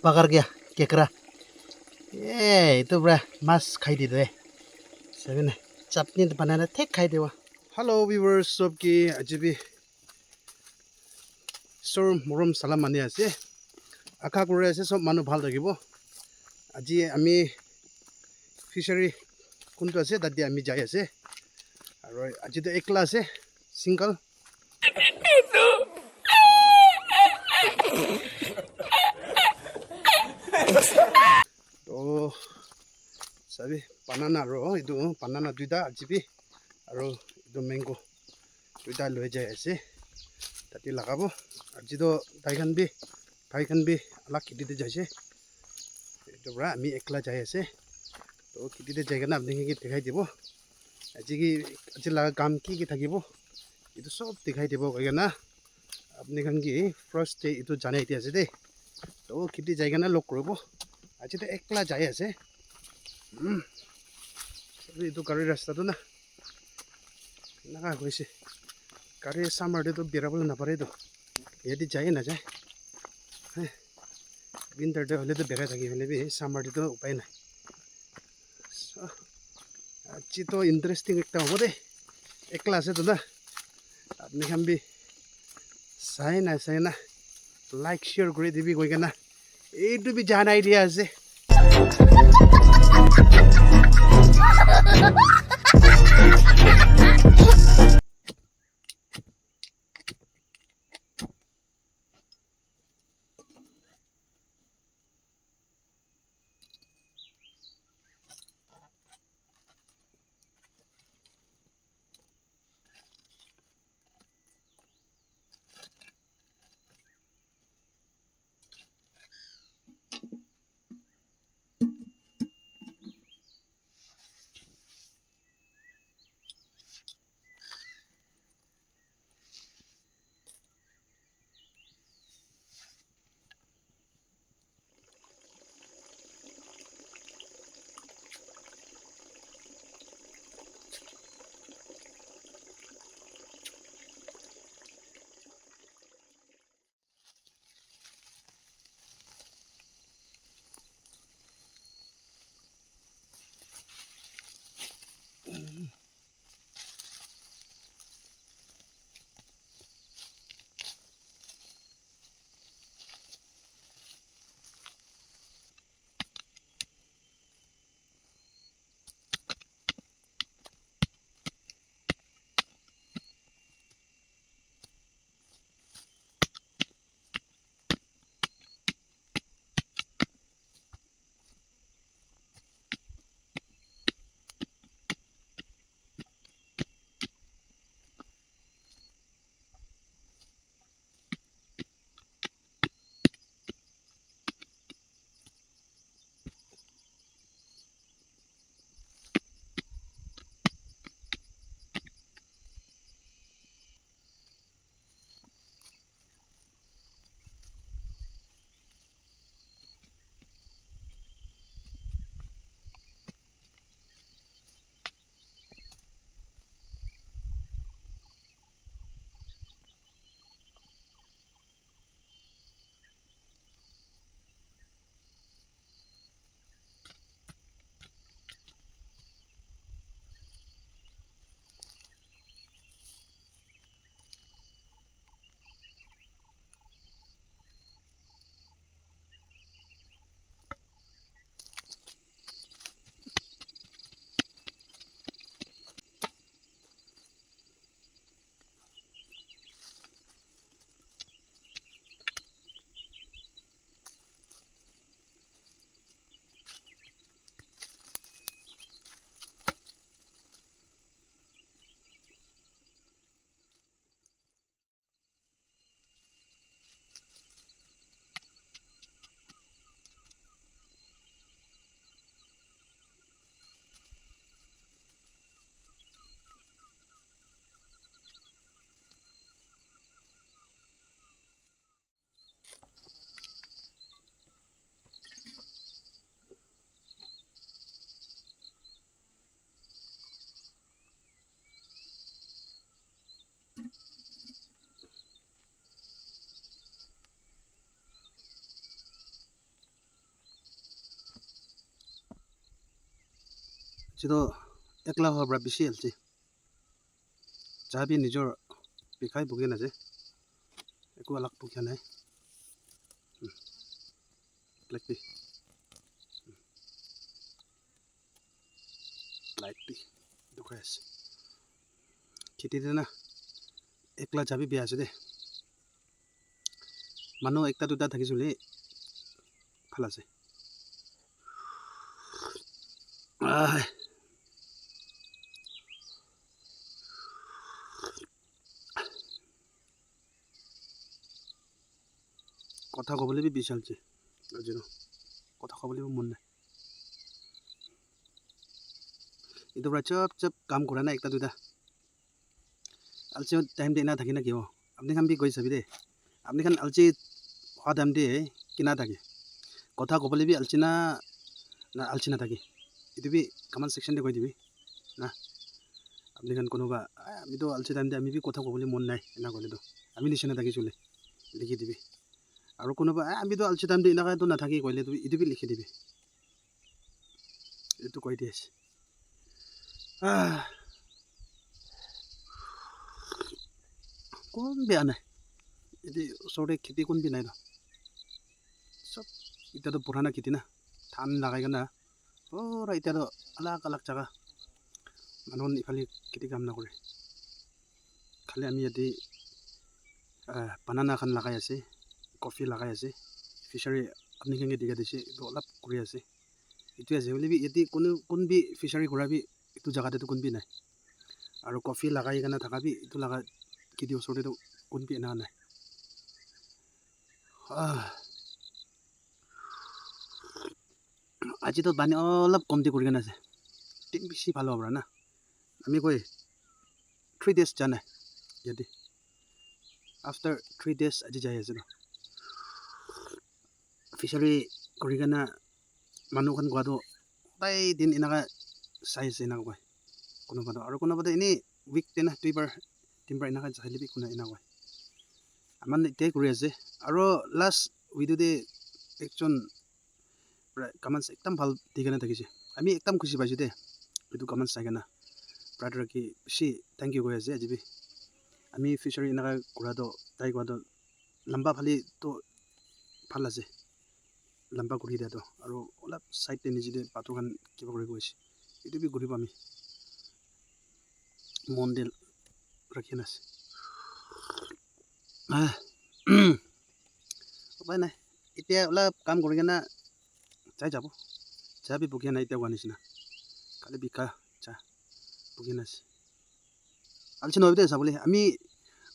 पकड़ गया केकड़ा ये तो बड़ा मस्त खाई दी दे सभी ने चटनी बनाना ठीक खाई दे वो हेलो व्यूअर्स सबकी अजीबी सर मरम सालाम मानि আছে आशा কৰি আছে সব মানুহ ভাল থাকিব আজি আমি ফিশাৰী কোনটো আছে তাতে আমি যাই আছে আৰু আজি তো একলা আছে সিঙ্গল তো sabi banana ro itu banana duita jibi aro itu mango duita loi jai ase tati lagabo aji to bhai khan bi alak kiti te jaise itu bra ami ekla jai ase to kiti te jai kana apni ki dekhai dibo aji laga kam ki thakibo itu sob dekhai dibo koi kana apni khan ki first day itu janai ite ase de to kiti jai kana lok koribo aji to ekla jai ase itu গাড়ীৰ ৰাস্তাটো না এনেকা গৈছে গাড়ী সামাৰটো বেৰাবলৈ নাপাৰেতো ইয়াতে যায় নাযায় উইণ্টাৰতে হ'লেতো বেৰাই থাকি হ'লে বি সামাৰটো উপায় নাই আজিতো ইণ্টাৰেষ্টিং একটা হ'ব দেই একলা আছেতো না আপনি খান বি চাই না লাইক শ্বেয়াৰ কৰি দিবি গৈ কেনা এইটো বি জান আইডিয়া আছে alchido ekla hobra bishi alchi jabi nijor bikai bugi na je eku alak bugya nai black tea dukas khiti de na ekla jabi bi ase de manu ekta duta thakisule ভাল আছে কথা কবলৈ B বিচালছে আজিনো কথা কবলৈ মন নাই itu pra chap কাম কৰা না একটা দুটা আলচি টাইম দে না থাকি না কিয় আপনি খান বি গৈ চাবি দে আপনি খান আলচি হওয়া টাইম দে কিনা থাকে কথা কবলৈ বি আলচি না আলচি না থাকে itu বি কমেন্ট সেকশন দে কৈ দিবি না আপনি খান কোনোবা আমি তো আলচি টাইম দে আমি বি কথা কবলৈ মন নাই না কলে তো আমি নিচিনা থাকি চলে লিখি দিবি আৰু কোনোবা আমি তো আলচি টাইম দে ইনাকা তো নাথাকি কইলে তো itu বি লিখি দিবি itu কৈ দিছ কোন বেয়া নাই এটি ওচৰতে খেতি কোন বি নাই ন সব এতিয়াতো পুৰাণা খেতি না ধান লাগাই কেনা পুৰা এতিয়াতো আলাক আলাক জাগা মানুহ ইফালে খেতি কাম নকৰে খালি আমি ইয়াতে বানানা খান লাগাই আছে কফি লাগাই আছে ফিচাৰী আপুনি কেনেকৈ দিগা দিছে এইটো অলপ কৰি আছে এইটো আছে বুলি বি ইয়াতে কোন বি ফিচাৰী কৰা বি এইটো জাগাতেতো কোন বি নাই আৰু কফি লাগাই কেনে থকা বি এইটো লাগা খেতি ওচৰতেতো কোন বি এনা নাই আজিতো পানী অলপ কমতি কৰি কেনে আছে দিন বেছি ভাল হ'ব না আমি কৈ 3 days জানাই ইয়াতে আফটাৰ 3 days আজি যাই আছে ন ফিচাৰী কৰি কেনে মানুহখন গোৱাটো সদায় দিন এনেকুৱা চাই আছে এনেকুৱা কয় কোনোবাটো আৰু কোনোবাটো এনেই উইক তেনে 2বাৰ 3বাৰ এনেকুৱা চাইলে কোনো এনেকুৱা আমাৰ এতিয়াই কৰি আছে আৰু লাষ্ট ভিডিঅ'তে একজন কমেণ্টছ একদম ভাল দি কেনে থাকিছে আমি একদম খুচি পাইছোঁ দে এইটো কমেণ্টছ চাই কেনে ব্ৰাদাৰ কি বেছি থেংক ইউ কৈ আছে আজি বি আমি ফিচাৰী এনেকুৱা কৰাটো তাই কোৱাটো লম্বা ফালিটো ভাল আছে লম্বা কৰি দিয়াটো আৰু অলপ চাইডতে নিজে পাতোখান কিবা কৰি গৈছে এইটো বি কৰিব আমি মন দিল ৰাখি আছে উপায় নাই এতিয়া অলপ কাম কৰি কেনে যাই যাব যাবি বকিয়া নাই এতিয়া কোৱা নিচিনা খালি বিকা যা বকিয়া নাছে আলচি নহয় দে চাবলৈ আমি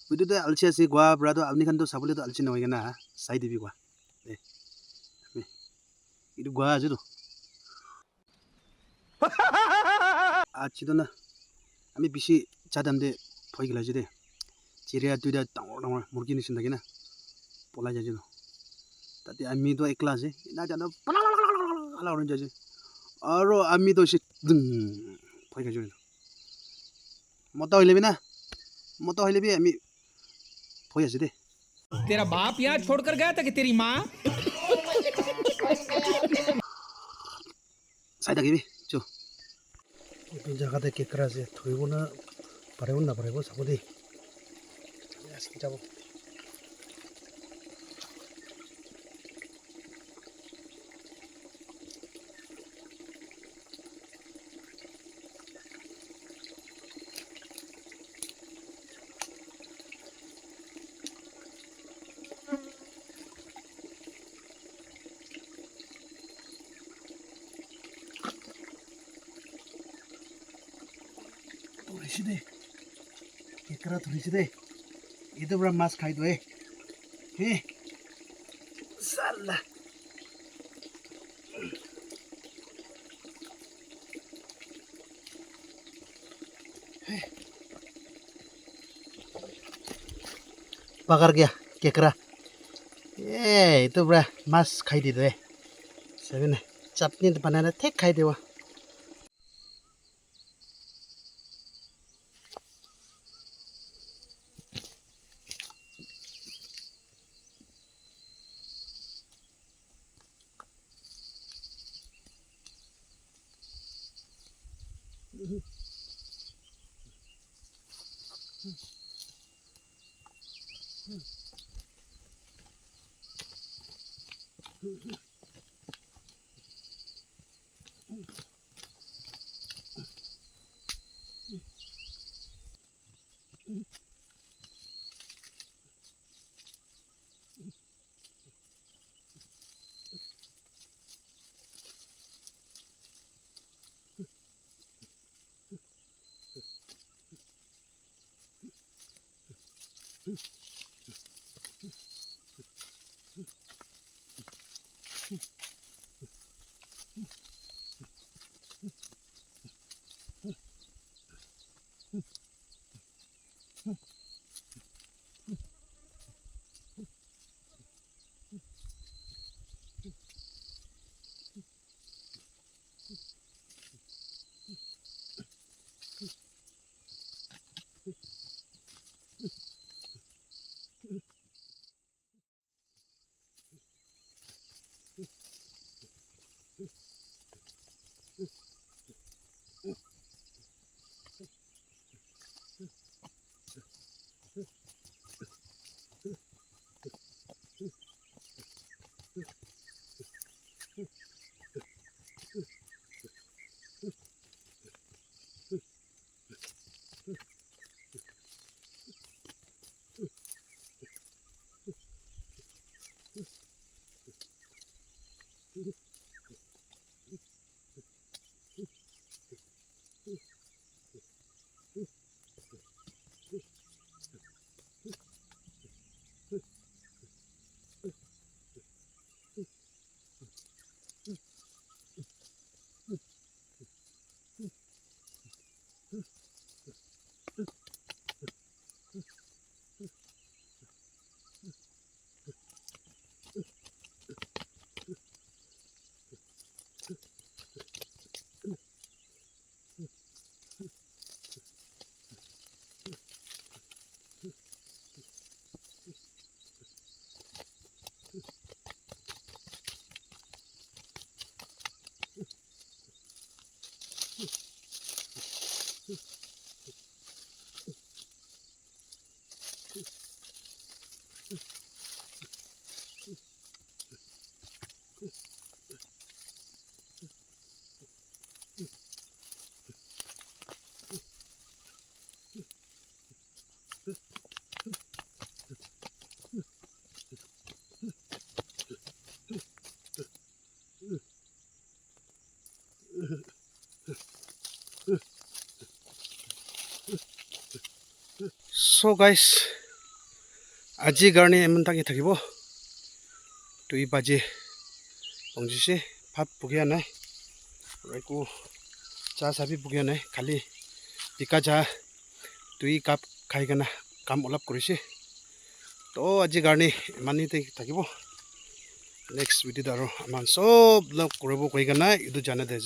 ভিডিঅ'তে আলচি আছে গোৱা ব্ৰাটো আপুনি খানতো চাবলৈতো আলচি নহয় কেনা চাই দিবি কোৱা দে আমি এইটো গোৱা আজিতো আজিতো না আমি বেছি যা দাম দে ভয় গেলাইছোঁ দে চিৰিয়া দুইটা ডাঙৰ ডাঙৰ মুৰ্গী নিচিনা থাকে না পলাই যাইছোঁ ন তাতে আমিতো একলা আছে না জানো আলা অৰেঞ্জ আছে আৰু আমিতো ভয় খাইছোঁ মতা হৈ ল'বি না মতা হৈ ল'বি আমি ভয় আছে দে तेरा बाप यहाँ छोड़कर गया था कि तेरी माँ চাই থাকিবি চ এইটো জেগাতে কেকৰা আছে ধৰিব না পাৰিব নাপাৰিব চাব দেই যাব ধৰিছে দে কেকৰা ধৰিছে দে এইটো পৰা মাছ খাই দে হে চাল্লা पकड़ गया केकरा ये तो बड़ा मस्त खाई दी दे सभी ने चटनी बनाना ठीक खाई दे वो So guys, আজিৰ কাৰণে ইমান তাকে থাকিব 2 বাজে পৌঁছিছে ভাত পুগিয়া নাই একো চাহ চাবি পুগিয়া নাই খালি পিকা চাহ 2 কাপ খাই কেনে কাম অলপ কৰিছে তো আজিৰ কাৰণে ইমানেই থাকিব নেক্সট ভিডিঅ'ত আৰু আমাৰ চব লগ কৰিব কৈ কেনে এইটো জানে দেই